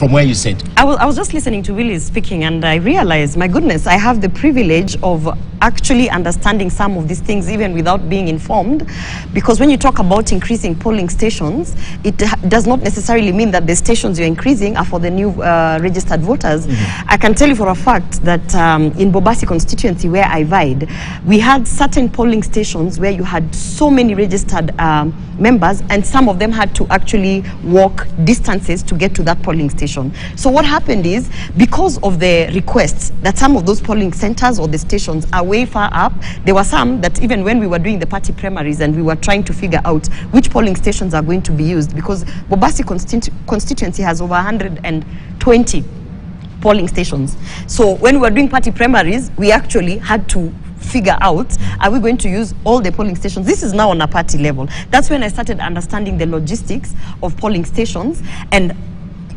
from where you sit? I was just listening to Willie speaking, and I realized, my goodness, I have the privilege of actually understanding some of these things even without being informed, because when you talk about increasing polling stations, it does not necessarily mean that the stations you're increasing are for the new registered voters. I can tell you for a fact that in Mombasa constituency where I vied, we had certain polling stations where you had so many registered members, and some of them had to actually walk distances to get to that polling station. So what happened is, because of the requests that some of those polling centers or the stations are way far up, there were some that even when we were doing the party primaries and we were trying to figure out which polling stations are going to be used, because Mombasa constituency has over 120 polling stations. So when we were doing party primaries, we actually had to figure out, are we going to use all the polling stations? This is now on a party level. That's when I started understanding the logistics of polling stations. And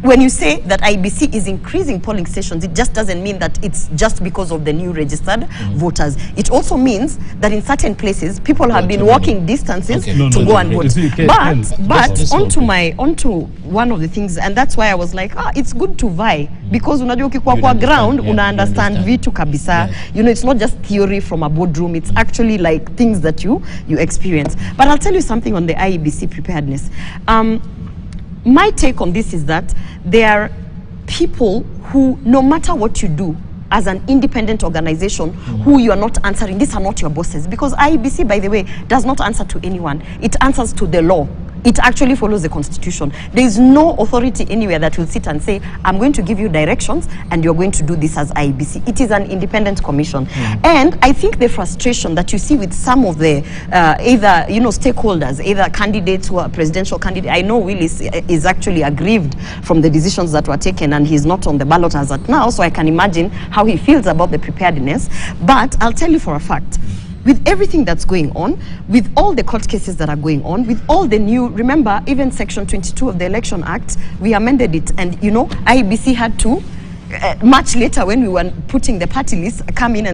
when you say that IBC is increasing polling stations, it just doesn't mean that it's just because of the new registered voters. It also means that in certain places, people have been walking distances to go and vote. But onto one of the things, and that's why I was like, it's good to vie, because unajua ukikuwa kwa ground, una understand vitu kabisa. You know, it's not just theory from a boardroom, it's actually like things that you experience. But I'll tell you something on the IEBC preparedness. My take on this is that there are people who, no matter what you do as an independent organization, who you are not answering, these are not your bosses. Because IEBC, by the way, does not answer to anyone. It answers to the law. It actually follows the constitution. There is no authority anywhere that will sit and say, I'm going to give you directions and you're going to do this as IEBC. It is an independent commission. And I think the frustration that you see with some of the either, you know, stakeholders, either candidates who are presidential candidates. I know Willis is actually aggrieved from the decisions that were taken, and he's not on the ballot as at now, so I can imagine how he feels about the preparedness. But I'll tell you for a fact, with everything that's going on, with all the court cases that are going on, with all the new, remember, even Section 22 of the Election Act, we amended it, and you know, IEBC had to, much later when we were putting the party list, come in and